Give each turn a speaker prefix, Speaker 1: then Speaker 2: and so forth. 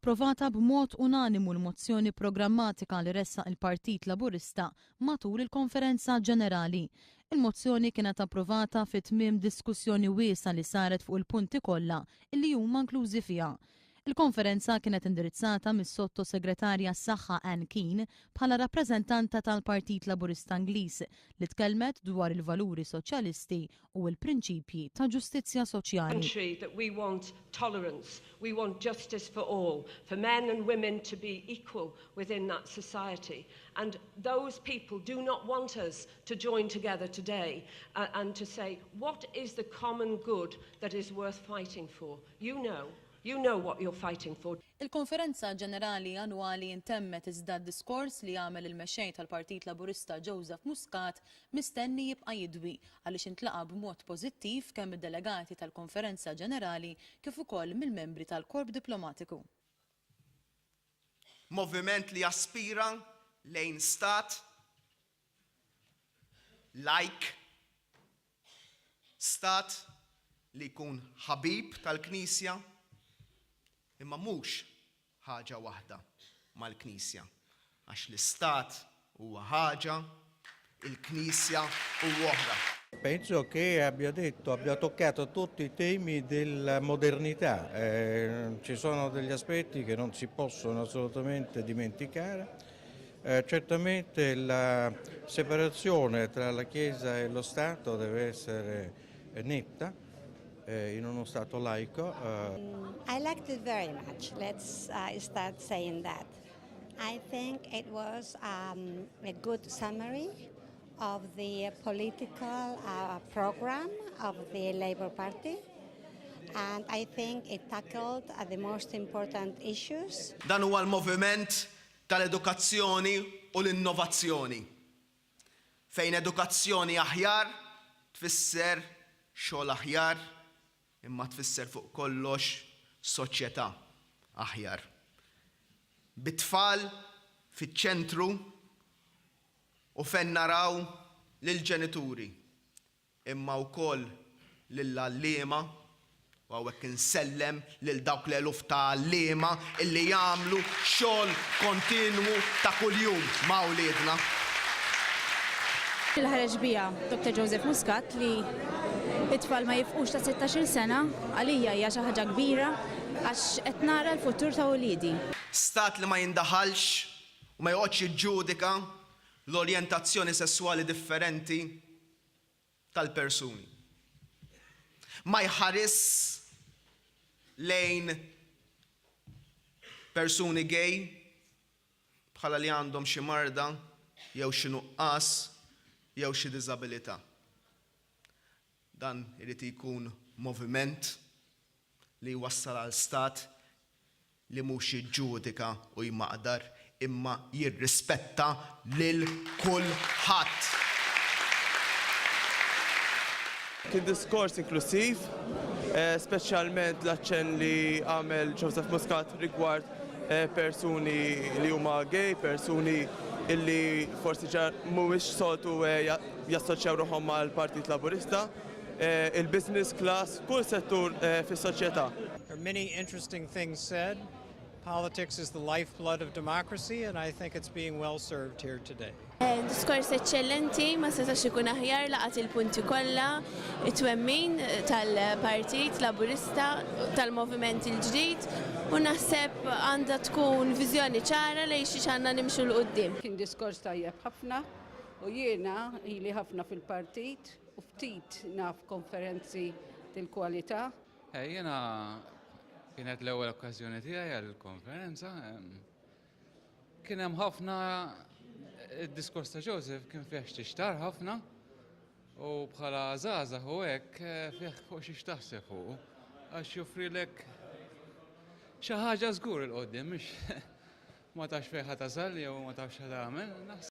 Speaker 1: approvata b'mod unanimu l-mozzjoni programmatika li ressaq il-Partit Laburista matul il-Konferenza Ġenerali. Il-mozzjoni kienet approvata fit-tmiem diskussjoni wiesa li saret fuq il-punti kollha li huma inklużi fiha. Il-konferenza kienet indirizzata mis-Sottosegretarja s-Saħħa Ann Keen bħala rappreżentanta tal-Partit Laburista Ingliż li tkellmet dwar il-valuri soċjalisti u l-prinċipji ta' ġustizzja soċjali.
Speaker 2: That we want tolerance, we want justice for all, for men and women to be equal within that society. And those people do not want us to join together today and to say, what is the common good that is worth fighting for? You know what you're fighting for.
Speaker 1: Il-Konferenza Ġenerali Annwali intemmet iżda d-diskors li għamel il-mexxej tal-Partit Laburista Muscat mistenni jibqa' jidwi għaliex intlaqa b'mod pożittiv kemm id-delegati tal-Konferenza Ġenerali kif ukoll mill-membri tal-Korp Diplomatiku.
Speaker 3: Moviment li jaspira lejn stat stat li jkun ħabib tal-Knisja imma mhux ħaġa waħda mal-Knisja. Għax l-Istat huwa ħaġa, il-Knisja huwa oħra.
Speaker 4: Penso che abbia toccato tutti i temi della modernità. Ci sono degli aspetti che non si possono assolutamente dimenticare. Certamente la separazione tra la Chiesa e lo Stato deve essere netta. In uno Stato laico.
Speaker 5: I liked it very much. Let's start saying that. I think it was a good summary of the political program of the Labour Party, and I think it tackled the most important issues.
Speaker 3: Dan huwa l-moviment tal-edukazzjoni u l-innovazzjoni. Fejn edukazzjoni aħjar tfisser xogħol aħjar, imma tfisser fuq kollox soċjetà aħjar. Bit-tfal fiċ-ċentru u fejn naraw lill-ġenituri, imma wkoll lill-għalliema u hawnhekk insellem lil dawk l-eluf ta' għalliema illi jagħmlu xogħol kontinwu ta' kuljum ma' wliedna.
Speaker 6: Il-ħareġ bija Dr. Joseph Muscat li it-tfal ma jifqux ta' 16 sena għalija hija xi ħaġa kbira għax qed nara l-futur ta' wliedi.
Speaker 3: Stat li ma jindaħalx u ma joqgħodx jiġġudika l-orjentazzjoni sessuali differenti tal-persuni. Ma jħares lejn persuni gay bħala li għandhom xi marda jew xi nuqqas jew xi diżabilità. Dan irid ikun moviment li jwassal għal stat li mhux jiġġudika u jmaqdar imma jirrispetta lil kulħadd.
Speaker 7: Kien diskors inklusiv, speċjalment l-aċċenn li għamel Joseph Muscat rigward persuni li huma gay, persuni illi forsi mhuwiex soltu jassoċjaw ruħhom mal-Partit Laburista, il-business class, kull settur fis-soċjetà.
Speaker 8: There are many interesting things said. Politics is the lifeblood of democracy, and I think it's being well served here today.
Speaker 6: Diskors eccellenti, ma setax ikun aħjar laqat il-punti kollha, it-twemmin tal-Partit Laburista tal-Moviment il-ġdid u naħseb għandha tkun viżjoni ċara lejn xi għandna nimxu l qudiem.
Speaker 9: Kien diskors tajjeb ħafna u jiena ili ħafna fil-partit u ftit naf konferenzi tal-kwalità.
Speaker 10: Jiena kienet l-ewwel okkażjoni tiegħi għall-konferenza. Kien hemm ħafna id-diskors ta' Joseph kien fih xtixtar ħafna u bħala żgħażagħ u hekk fih fuq xi xtaħseb fuq għax joffrilek xi ħaġa żgur il qudiem mhux ma tafx fejn ħatażal jew ma tafx ħatagħmel.